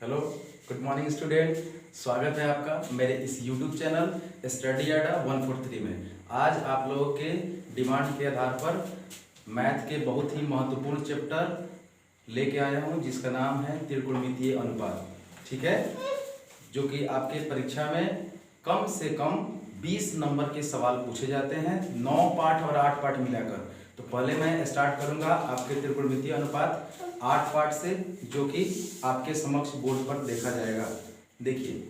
Hello, good morning student. स्वागत है आपका मेरे इस यूट्यूब चैनल स्टडी अड्डा 143 में। आज आप लोगों के डिमांड के आधार पर मैथ के बहुत ही महत्वपूर्ण चैप्टर लेके आया हूँ जिसका नाम है त्रिकोणमितीय अनुपात। ठीक है, जो कि आपके परीक्षा में कम से कम 20 नंबर के सवाल पूछे जाते हैं, 9 पार्ट और 8 पार्ट मिलाकर। तो पहले मैं स्टार्ट करूंगा आपके त्रिकोणमितीय अनुपात 8 पार्ट से, जो कि आपके समक्ष बोर्ड पर देखा जाएगा। देखिए,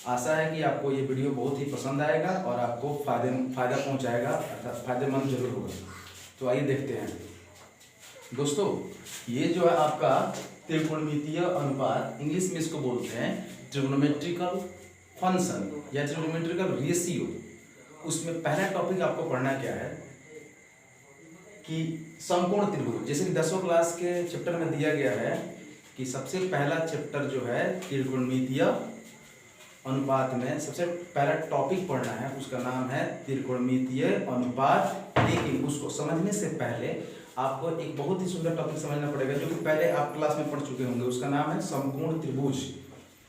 आशा है कि आपको ये वीडियो बहुत ही पसंद आएगा और आपको फायदा पहुंचाएगा, अर्थात फायदेमंद जरूर होगा। तो आइए देखते हैं दोस्तों। ये जो है आपका त्रिकोणमितीय अनुपात, इंग्लिश में इसको बोलते हैं ट्रिग्नोमेट्रिकल फंक्शन या ट्रिग्नोमेट्रिकल रेशियो। उसमें पहला टॉपिक आपको पढ़ना क्या है कि समकोण त्रिभुज। जैसे कि 10वीं क्लास के चैप्टर में दिया गया है कि सबसे पहला चैप्टर जो है त्रिकोणमितीय अनुपात में सबसे पहला टॉपिक पढ़ना है, उसका नाम है त्रिकोणमितीय अनुपात। लेकिन उसको समझने से पहले आपको एक बहुत ही सुंदर टॉपिक समझना पड़ेगा, जो कि पहले आप क्लास में पढ़ चुके होंगे। उसका नाम है समकोण त्रिभुज।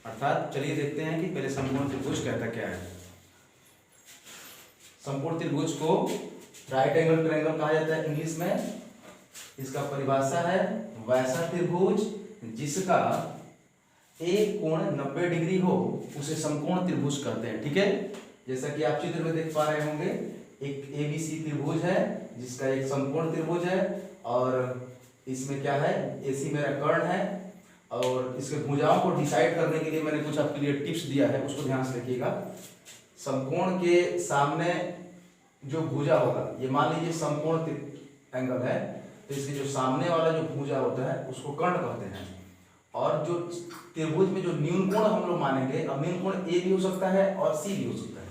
अर्थात चलिए देखते हैं कि पहले समकोण त्रिभुज कहता क्या है। समकोण त्रिभुज को राइट एंगल ट्रायंगल कहा जाता है इंग्लिश में। इसका परिभाषा है वैसा त्रिभुज जिसका एक कोण 90 डिग्री हो उसे समकोण त्रिभुज कहते हैं। ठीक है, जैसा कि आप चित्र में देख पा रहे होंगे, एक एबीसी त्रिभुज है जिसका एक समकोण त्रिभुज है, और इसमें क्या है, एसी मेरा कर्ण है, और इसके भुजाओं को डिसाइड करने के लिए मैंने कुछ आपके लिए टिप्स दिया है, उसको ध्यान से रखिएगा। समकोण के सामने जो भुजा होगा, ये मान लीजिए समकोण एंगल है, तो इसके जो सामने वाला जो भुजा होता है उसको कर्ण कहते हैं। और जो त्रिभुज में जो न्यून कोण हम लोग मानेंगे, अब न्यून कोण ए भी हो सकता है और सी भी हो सकता है,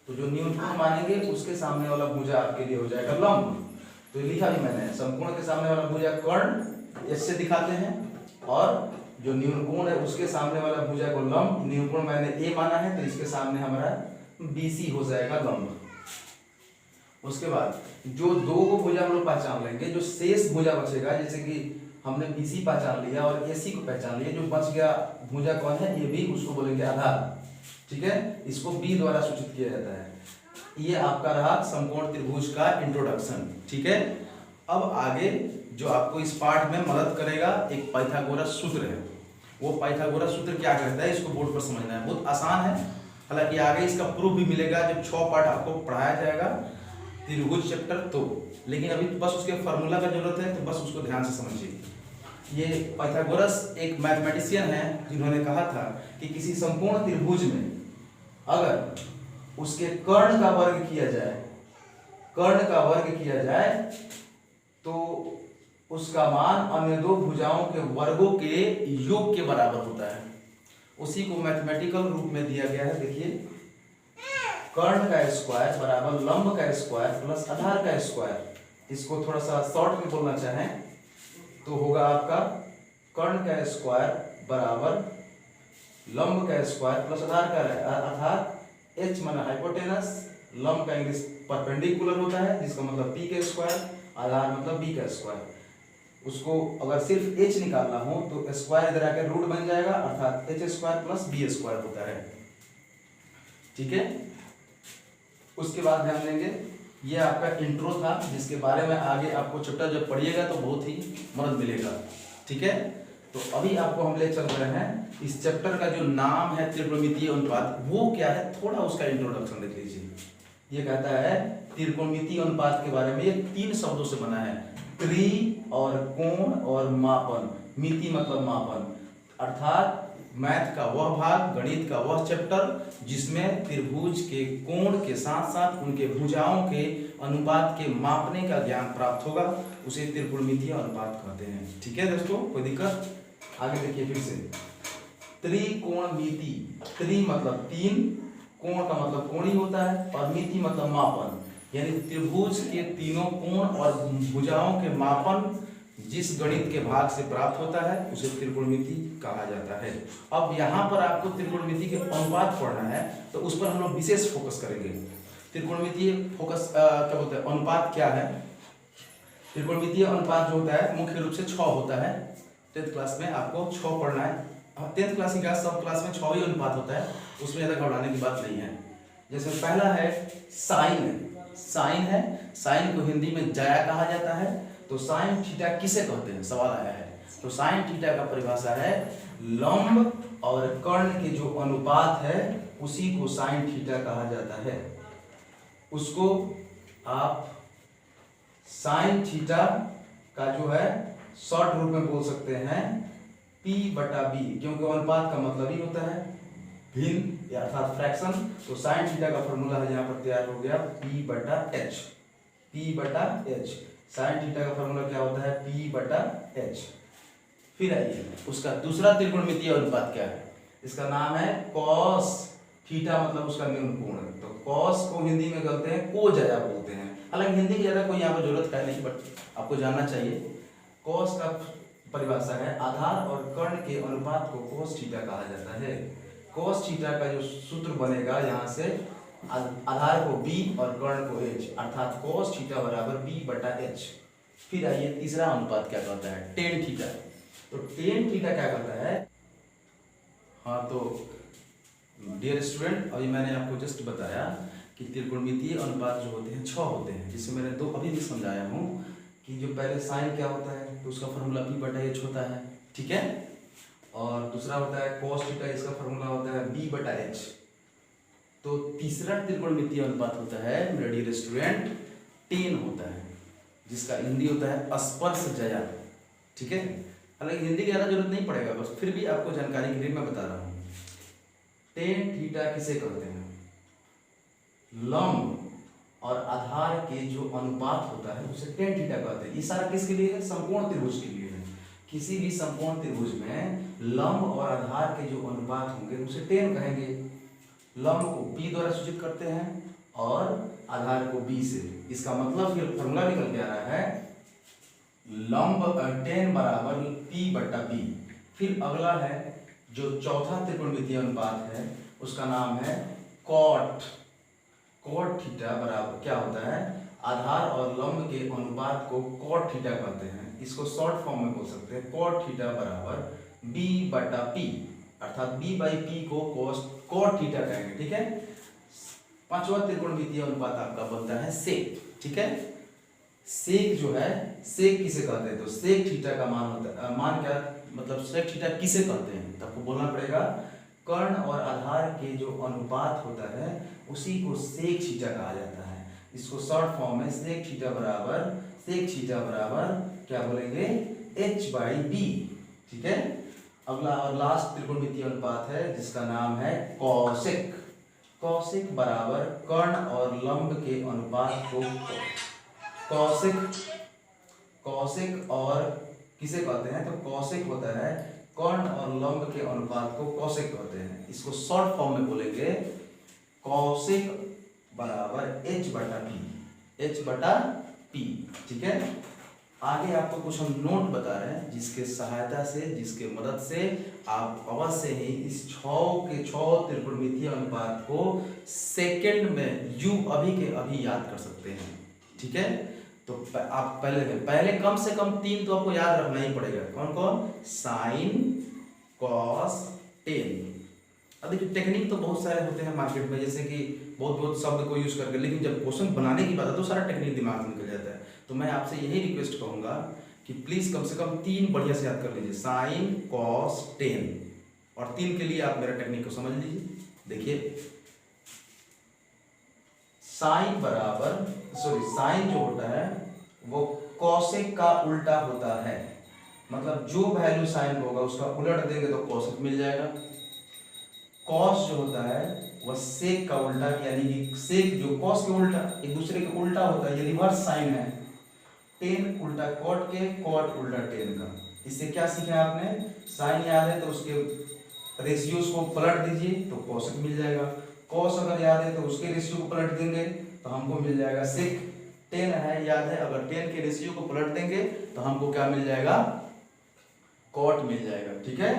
तो जो न्यून कोण मानेंगे उसके सामने वाला भुजा आपके लिए हो जाएगा लंब। तो लिखा भी मैंने, समकोण के सामने वाला भुजा कर्ण इससे दिखाते हैं, और जो न्यून कोण है उसके सामने वाला भुजा को लंब। न्यून कोण मैंने ए माना है तो इसके सामने हमारा बीसी हो जाएगा लंब। उसके बाद जो दो को भुजा हम लोग पहचान लेंगे, जो शेष भुजा बचेगा, जैसे कि हमने बीसी पहचान लिया और एसी को पहचान लिया, जो बच गया भुजा कौन है, ये भी, उसको बोलेंगे आधार। ठीक है, इसको बी द्वारा सूचित किया जाता है। ये आपका रहा समकोण त्रिभुज का इंट्रोडक्शन। ठीक है, अब आगे जो आपको इस पाठ में मदद करेगा एक पाइथागोरस सूत्र है। वो पाइथागोरस सूत्र क्या कहता है, इसको बोर्ड पर समझना है, बहुत आसान है। हालांकि आगे इसका प्रूफ भी मिलेगा जब 6 पाठ आपको पढ़ाया जाएगा त्रिभुज चैप्टर तो, लेकिन अभी बस उसके फार्मूला का जरूरत है, तो बस उसको ध्यान से समझिए। ये पाइथागोरस एक मैथमेटिशियन है जिन्होंने कहा था कि किसी समकोण त्रिभुज में अगर उसके कर्ण का वर्ग किया जाए, तो उसका मान अन्य दो भुजाओं के वर्गों के योग के बराबर होता है। उसी को मैथमेटिकल रूप में दिया गया है। देखिए, कर्ण का स्क्वायर बराबर लंब का स्क्वायर प्लस आधार का स्क्वायर। इसको थोड़ा सा शॉर्ट में बोलना चाहें तो होगा आपका कर्ण का स्क्वायर बराबर लंब का स्क्वायर प्लस आधार का, आधार एच माना हाइपोटेनस, लंब का इंग्लिश परपेंडिकुलर होता है जिसका मतलब पी का स्क्वायर, आधार मतलब बी का स्क्वायर। उसको अगर सिर्फ एच निकालना हो तो स्क्वायर इधर आकर रूट बन जाएगा, अर्थात H square plus B square होता है। ठीक है, उसके बाद ध्यान देंगे, ये आपका इंट्रो था जिसके बारे में आगे आपको चैप्टर जब पढ़िएगा तो बहुत ही मदद मिलेगा। ठीक है, तो अभी आपको हम ले चल रहे हैं इस चैप्टर का जो नाम है त्रिकोणमितीय अनुपात, वो क्या है, थोड़ा उसका इंट्रोडक्शन देख लीजिए। ये कहता है त्रिकोणमितीय अनुपात के बारे में, ये 3 शब्दों से बना है, त्रि और कोण और मापन। मिति मतलब मापन, अर्थात मैथ का वह भाग, गणित का वह चैप्टर जिसमें त्रिभुज के कोण के साथ साथ उनके भुजाओं के अनुपात के मापने का ज्ञान प्राप्त होगा, उसे त्रिकोणमितीय अनुपात कहते हैं। ठीक है दोस्तों, कोई दिक्कत? आगे देखिए फिर से, त्रिकोणमिति, त्रि मतलब 3, कोण का मतलब कोणी होता है, और मिति मतलब मापन, यानी त्रिभुज के तीनों कोण और भुजाओं के मापन जिस गणित के भाग से प्राप्त होता है उसे त्रिकोणमिति कहा जाता है। अब यहाँ पर आपको त्रिकोणमिति के अनुपात पढ़ना है, तो उस पर हम लोग विशेष फोकस करेंगे। त्रिकोणमितीय फोकस क्या बोलते हैं, अनुपात क्या है। त्रिकोणमितीय अनुपात जो होता है मुख्य रूप से 6 होता है। 10th क्लास में आपको 6 पढ़ना है। 10th क्लास की क्लास, सब क्लास में 6 ही अनुपात होता है, उसमें ज़्यादा घबराने की बात नहीं है। जैसे पहला है साइन, साइन है, साइन को हिंदी में जाया कहा जाता है। तो साइन थीटा किसे कहते हैं, सवाल आया है। तो साइन थीटा का परिभाषा है लंब और कर्ण के जो अनुपात है उसी को साइन थीटा कहा जाता है। उसको आप साइन थीटा का जो है शॉर्ट रूप में बोल सकते हैं P बटा B, क्योंकि अनुपात का मतलब ही होता है भिन्न अर्थात फ्रैक्शन। तो साइन थीटा का फॉर्मूला है यहाँ पर तैयार हो गया P बटा H, P बटा H। साइन थीटा का फॉर्मूला क्या होता है, P बटा H। फिर आइए उसका दूसरा त्रिकोणमितीय अनुपात क्या है, इसका नाम है कॉस थीटा, मतलब उसका न्यून कोण। तो कॉस को हिंदी में कहते हैं कोजाया बोलते हैं, हालांकि हिंदी की ज्यादा कोई यहाँ पर जरूरत है नहीं, बट आपको जानना चाहिए। कॉस का परिभाषा है आधार और कर्ण के अनुपात को कॉस थीटा कहा जाता है। कॉस थीटा का जो सूत्र बनेगा यहाँ से आधार को b और कर्ण को h, अर्थात कॉस थीटा बराबर b बटा h। फिर आइए तीसरा अनुपात क्या कहता है, टेन थीटा। तो टेन थीटा क्या कहता है, हाँ तो डियर स्टूडेंट अभी मैंने आपको जस्ट बताया कि त्रिकोणमितीय अनुपात जो होते हैं 6 होते हैं, जिससे मैंने दो अभी भी समझाया हूँ कि जो पहले साइन क्या होता है तो उसका फॉर्मूला p बटा h होता है, ठीक है। और दूसरा होता है cos थीटा, इसका फॉर्मूला होता है b बटा h। तो तीसरा त्रिकोणमितीय अनुपात होता है मेरे डियर स्टूडेंट टेन होता है, जिसका हिंदी होता है स्पर्शजया, ठीक है। हालांकि हिंदी की ज़्यादा जरूरत नहीं पड़ेगा, बस फिर भी आपको जानकारी के लिए मैं बता रहा हूँ। टेन थीटा किसे कहते हैं, लंब और आधार के जो अनुपात होता है उसे टेन थीटा कहते हैं। ये सारा किसके लिए है, समकोण त्रिभुज के लिए है। किसी भी समकोण त्रिभुज में लंब और आधार के जो अनुपात होंगे उसे टेन कहेंगे। लंब को b द्वारा सूचित करते हैं और आधार को b से। इसका मतलब फिर फॉर्मूला निकल के आ रहा है लंब टेन बराबर p बटा b। फिर अगला है जो चौथा त्रिकोणमितीय अनुपात है उसका नाम है कॉट। कॉट थीटा बराबर क्या होता है, आधार और लंब के अनुपात को कॉट थीटा कहते हैं। इसको शॉर्ट फॉर्म में बोल सकते हैं कॉट थीटा बराबर b बटा p, अर्थात b बाई p को कॉट थीटा कहेंगे, ठीक है। पांचवा त्रिकोणमितीय अनुपात आपका बनता है सेक, ठीक है। सेक जो है, सेक किसे कहते हैं, तो सेक थीटा का मान होता है, मान क्या मतलब सेक थीटा किसे कहते हैं, तो आपको बोलना पड़ेगा कर्ण और आधार के जो अनुपात होता है उसी को सेक थीटा कहा जाता है। इसको शॉर्ट फॉर्म में सेक थीटा बराबर क्या बोलेंगे, h बाई बी, ठीक है। अगला और लास्ट त्रिकोणमितीय अनुपात है जिसका नाम है कौशिक। कौशिक बराबर कर्ण और लंब के अनुपात को कौशिक और किसे कहते हैं, तो कौशिक होता है कर्ण और लंब के अनुपात को कौशिक कहते हैं। इसको शॉर्ट फॉर्म में बोलेंगे कौशिक बराबर h बटा p, ठीक है। आगे आपको कुछ हम नोट बता रहे हैं जिसके सहायता से, जिसके मदद से आप अवश्य ही इस 6 त्रिकोणमितीय अनुपात को सेकंड में अभी के अभी याद कर सकते हैं, ठीक है। तो आप पहले कम से कम 3 तो आपको याद रखना ही पड़ेगा। कौन कौन, साइन, कॉस, टेन। अब देखिए टेक्निक तो बहुत सारे होते हैं मार्केट में, जैसे कि बहुत शब्द को यूज करके, लेकिन जब क्वेश्चन बनाने की बात है तो सारा टेक्निक दिमाग में निकल जाता है। तो मैं आपसे यही रिक्वेस्ट करूंगा कि प्लीज कम से कम 3 बढ़िया से याद कर लीजिए, साइन, कॉस, टेन। और 3 के लिए आप मेरा टेक्निक को समझ लीजिए। देखिए साइन जो होता है वो कॉसेक का उल्टा होता है, मतलब जो वैल्यू साइन होगा उसका उलट देंगे तो कॉसेक मिल जाएगा। कॉस जो होता है वह सेक का उल्टा, यानी कि सेक जो कॉस के उल्टा, एक दूसरे के उल्टा होता है, ये रिवर्स साइन है। टेन उल्टा कॉट के, कॉट उल्टा टेन का। इससे क्या सीखा आपने, साइन याद है तो उसके रेशियोज को पलट दीजिए तो कॉसेक मिल जाएगा। कॉस अगर याद है तो उसके रेशियो को पलट देंगे तो हमको मिल जाएगा सेक। टेन है याद है, अगर टेन के रेशियो को पलट देंगे तो हमको क्या मिल जाएगा, कॉट मिल जाएगा, ठीक है।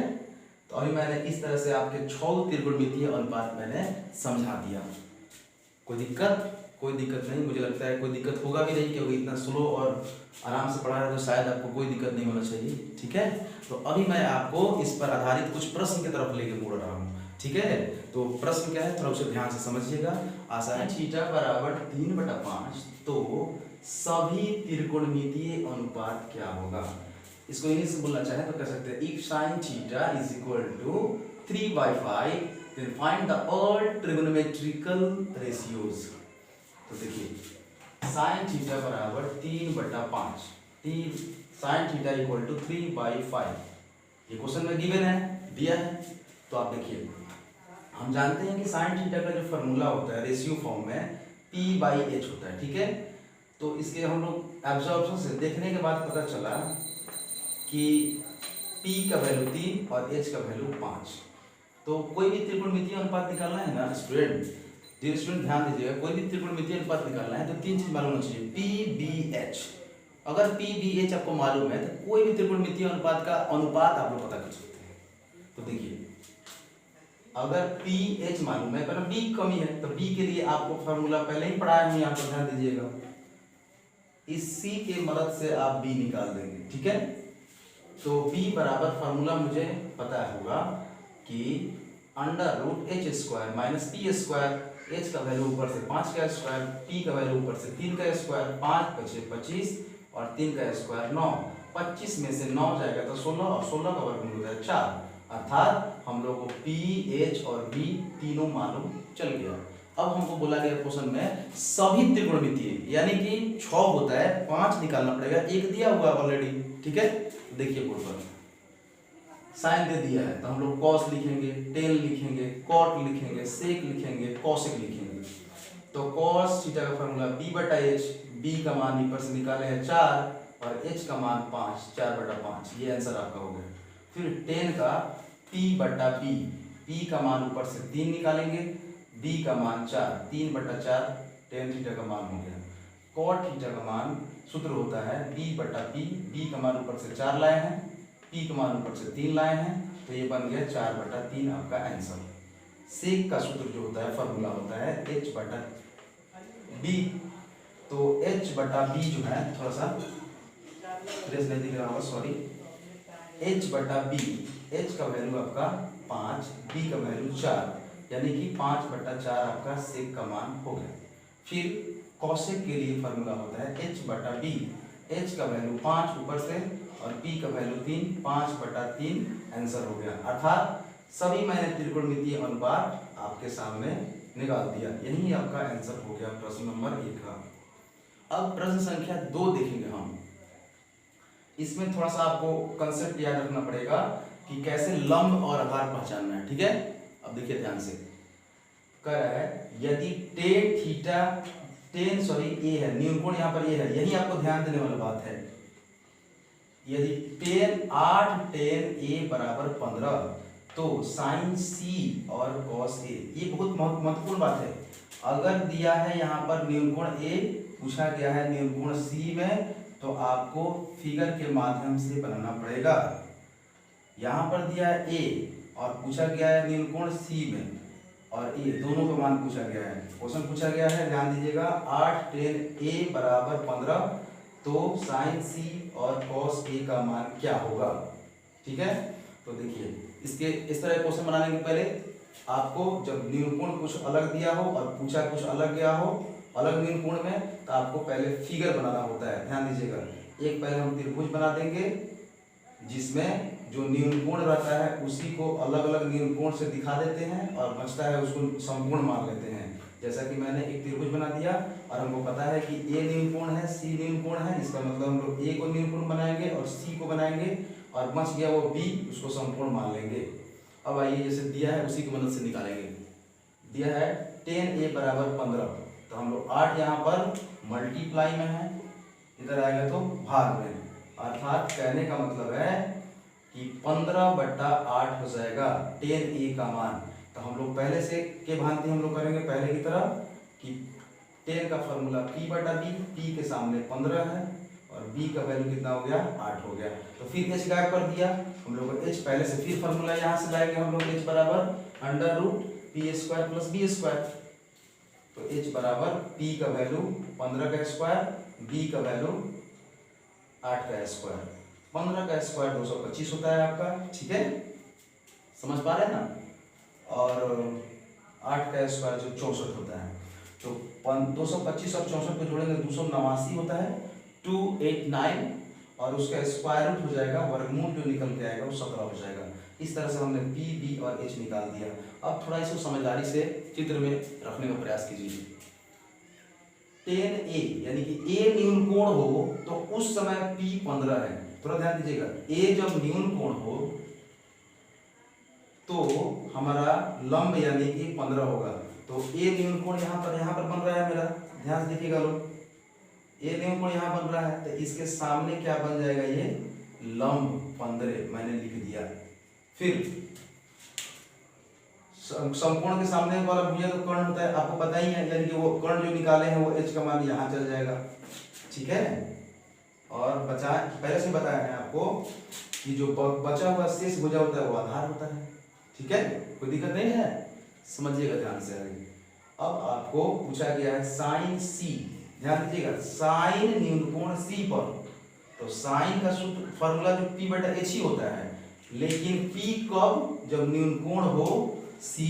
तो अभी मैंने इस तरह से आपके 6 त्रिकोणमितीय अनुपात मैंने समझा दिया। कोई दिक्कत, कोई दिक्कत नहीं, मुझे लगता है कोई दिक्कत होगा भी नहीं, क्योंकि इतना स्लो और आराम से पढ़ा है तो शायद आपको कोई दिक्कत नहीं होना चाहिए। ठीक है, तो अभी मैं आपको इस पर आधारित कुछ प्रश्न की तरफ लेके मुड़ रहा हूँ। ठीक है, तो प्रश्न क्या है थोड़ा उसे ध्यान से समझिएगा। आसान थीटा बराबर 3/5 तो सभी त्रिकोणमितीय अनुपात क्या होगा। इसको इंग्लिश से बोलना चाहे तो कह सकते हैं if sin theta is equal to 3/5 then find the all trigonometrical ratios। तो देखिए sin थीटा बराबर 3/5, sin थीटा इक्वल टू 3/5, ये क्वेश्चन में गिवन है, दिया है। तो आप देखिए हम जानते हैं कि sin थीटा का जो फॉर्मूला होता है रेशियो फॉर्म में P/H होता है। ठीक है, तो इसके हम लोग एब्जॉर्प्शन से देखने के बाद पता चला कि P का वैल्यू 3 और H का वैल्यू 5। तो कोई भी त्रिकोणमितीय अनुपात निकालना है ना स्टूडेंट, ध्यान दीजिएगा, कोई भी त्रिकोणमितीय अनुपात निकालना है तो तीन चीज मालूम होना चाहिए, P/B/H। अगर P/B/H आपको मालूम है तो कोई भी त्रिकोणमितीय अनुपात का अनुपात आप लोग पता कर सकते हैं। तो देखिए अगर P/H मालूम है पर B कमी है तो B के लिए आपको फॉर्मूला पहले ही पढ़ाया हूं, यहाँ पर ध्यान दीजिएगा, इसी के मदद से आप B निकाल देंगे। ठीक है, तो B बराबर फॉर्मूला मुझे पता होगा कि √h² - p², h का वैल्यू ऊपर से 5 का स्क्वायर, p का वैल्यू ऊपर से 3 का स्क्वायर, 5 × 25 और 3 का स्क्वायर 9, 25 में से 9 जाएगा तो 16 और 16 का वर्गमूल होता है 4, अर्थात हम लोग को P, H और B तीनों मालूम चल गया। अब हमको बोला गया क्वेश्चन में सभी त्रिकोणमितीय, यानी कि 6 होता है 5 निकालना पड़ेगा, एक दिया हुआ ऑलरेडी। ठीक है, देखिए बोर्ड पर साइन दे दिया है तो हम लोग कॉस लिखेंगे, टेन लिखेंगे, कॉट लिखेंगे, सेक लिखेंगे, कॉसेक लिखेंगे। तो कॉस थीटा का फॉर्मूला B/H, B का मान ऊपर से निकाले हैं 4 और H का मान 5, 4/5, ये आंसर आपका हो गया। फिर टेन का P/B, P का मान ऊपर से 3 निकालेंगे, B का मान 4, 3/4 टेन थीटा का मान हो गया। कॉट थीटा का मान सूत्र होता है B/P, B का मान ऊपर से 4 लाए हैं, P का मान ऊपर से 3 लाए हैं, तो ये बन गया 4/3 आपका आंसर। सेक का सूत्र जो होता है फॉर्मूला होता है H/B, तो H/B जो है थोड़ा सा ट्रेस नहीं दिख रहा होगा, सॉरी, H/B, H का वैल्यू आपका 5, B का वैल्यू 4, यानी कि 5/4 आपका सेक का मान हो गया। फिर कॉसेक के लिए फॉर्मूला होता है H/B, H का वैल्यू 5 ऊपर से और P का वैल्यू 3, 5/3 आंसर हो गया। अर्थात सभी मैंने त्रिकोणमितीय अनुपात आपके सामने निकाल दिया, यही आपका आंसर हो गया प्रश्न नंबर 1 का। अब प्रश्न संख्या 2 देखेंगे हम। इसमें थोड़ा सा आपको कंसेप्ट याद रखना पड़ेगा कि कैसे लंब और आधार पहचानना है। ठीक है, अब देखिए ध्यान से, कह रहा है यदि ए है, न्यूनकोण यहाँ पर ये है, यही आपको ध्यान देने वाली बात है। यदि टेन 8 टेन ए बराबर 15 तो साइन सी और कॉस ए, ये बहुत महत्वपूर्ण बात है। अगर दिया है यहाँ पर न्यूनकोण ए, पूछा गया है न्यूनकोण सी में, तो आपको फिगर के माध्यम से बनाना पड़ेगा। यहाँ पर दिया है ए और पूछा गया है न्यूनकोण सी में और ए, दोनों का मान पूछा गया है। क्वेश्चन पूछा गया है, ध्यान दीजिएगा, 8 टेन ए बराबर 15 तो साइन सी और कॉस ए का मान क्या होगा। ठीक है, तो देखिए इसके इस तरह क्वेश्चन बनाने के पहले आपको जब न्यूनकोण कुछ अलग दिया हो और पूछा कुछ अलग गया हो अलग न्यूनकोण में, तो आपको पहले फिगर बनाना होता है। ध्यान दीजिएगा, एक पहले हम त्रिभुज बना देंगे जिसमें जो न्यूनकोण रहता है उसी को अलग अलग न्यूनकोण से दिखा देते हैं और बचता है उसको संपूर्ण मान लेते हैं। जैसा कि मैंने एक त्रिभुज बना दिया और हमको पता है कि ए न्यूनकोण है, सी न्यूनकोण है, इसका मतलब हम लोग ए को न्यूनकोण बनाएंगे और सी को बनाएंगे और बच गया वो बी, उसको संपूर्ण मान लेंगे। अब आइए जैसे दिया है उसी की मदद से निकालेंगे। दिया है टेन ए बराबर 15, तो हम लोग 8 यहाँ पर मल्टीप्लाई में है, इधर आएगा तो भाग में, अर्थात कहने का मतलब है कि 15/8 हो जाएगा टेन ए का मान। तो हम लोग पहले से के भांति हम लोग करेंगे पहले की तरह कि टेन का फॉर्मूला P/B, P के सामने 15 है और B का वैल्यू कितना हो गया, 8 हो गया। तो फिर H गायब कर दिया हम लोग, H पहले से, फिर फॉर्मूला यहाँ से लाएंगे हम लोग, H बराबर √P² + B²। तो h बराबर p का वैल्यू 15 का स्क्वायर, b का वैल्यू 8 का स्क्वायर। 15 का स्क्वायर 225 होता है आपका, ठीक है, समझ पा रहे हैं ना। और 8 का स्क्वायर जो 64 होता है, तो 225 और 64 को जोड़ेंगे 289 होता है, 289, और उसका स्क्वायर रूट हो जाएगा, वर्गमूल जो निकल के आएगा वो 17 हो जाएगा। इस तरह से हमने p, b और h निकाल दिया। अब थोड़ा इसको समझदारी से चित्र में रखने का प्रयास कीजिए। 10a यानी कि a न्यून कोण हो तो उस समय p 15 है। थोड़ा ध्यान दीजिएगा, a जब न्यून कोण हो तो हमारा लंब यानी कि 15 होगा। तो a न्यून कोण यहाँ पर बन रहा है मेरा, ध्यान से देखिएगा लोग, a न्यून कोण यहाँ बन रहा है, तो इसके सामने क्या बन जाएगा, ये लंब 15 मैंने लिख दिया। फिर समकोण के सामने वाला भुजा तो कर्ण होता है, आपको पता ही है, यानी कि वो कर्ण जो निकाले हैं वो h का मान यहाँ चल जाएगा, ठीक है। और बचा पहले से बताया है आपको कि जो बचा हुआ शेष भुजा होता है वो आधार होता है, ठीक है, कोई दिक्कत नहीं है, समझिएगा ध्यान से आगे। अब आपको पूछा गया है साइन c, ध्यान दीजिएगा, साइन न्यूनकोण c पर, तो साइन का सूत्र फॉर्मूला जो p बटा h ही होता है, लेकिन p कब, जब न्यूनकोण हो c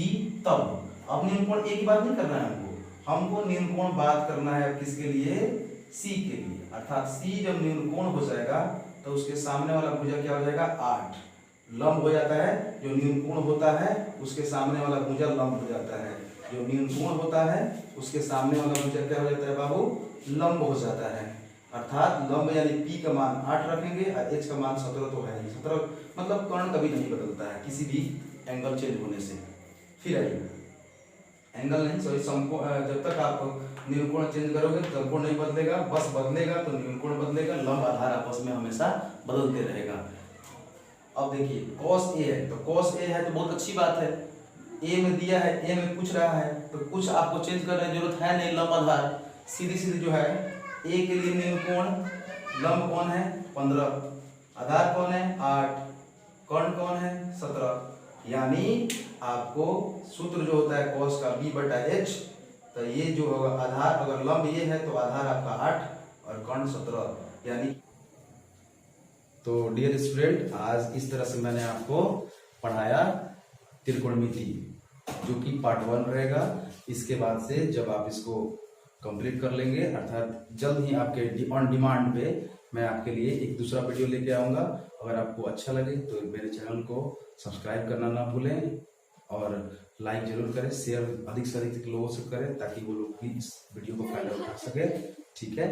तब। अब न्यूनकोण a की बात नहीं करना है हमको न्यूनकोण बात करना है किसके लिए, c के लिए, अर्थात c जब न्यूनकोण हो जाएगा तो उसके सामने वाला भुजा क्या हो जाएगा, 8 लंब हो जाता है। जो न्यूनकोण होता है उसके सामने वाला भुजा लंब हो जाता है, जो न्यूनकोण होता है उसके सामने वाला भुजा क्या हो जाता है बाबू, लंब हो जाता है। अर्थात लंब यानी p का मान 8 रखेंगे और h का मान 17 तो है ही, 17 मतलब कर्ण कभी नहीं बदलता है किसी भी एंगल चेंज होने से। फिर आइए, एंगल नहीं सॉरी समकोण, जब तक आप न्यूनकोण चेंज करोगे समकोण नहीं बदलेगा, बस बदलेगा तो न्यूनकोण बदलेगा, लंब आधार आपस में हमेशा बदलते रहेगा। अब देखिए cos a है, तो cos a है तो बहुत अच्छी बात है, a में दिया है, a में पूछ रहा है, तो कुछ आपको चेंज करने की जरूरत है नहीं, लंब आधार सीधी सीधी जो है, a के लिए न्यूनकोण लंब कौन है 15, आधार कौन है 8, कर्ण कौन है 17, यानी आपको सूत्र जो होता है cos का b बटा h, तो ये जो होगा आधार, अगर लंब ये है तो आधार आपका 8 और कर्ण 17, यानी। तो डियर स्टूडेंट, आज इस तरह से मैंने आपको पढ़ाया त्रिकोणमिति, जो कि पार्ट 1 रहेगा। इसके बाद से जब आप इसको कंप्लीट कर लेंगे, अर्थात जल्द ही आपके ऑन डिमांड पे मैं आपके लिए एक दूसरा वीडियो लेके आऊँगा। अगर आपको अच्छा लगे तो मेरे चैनल को सब्सक्राइब करना ना भूलें और लाइक जरूर करें, शेयर अधिक से अधिक लोगों से करें ताकि वो लोग भी इस वीडियो को फायदा उठा सके, ठीक है।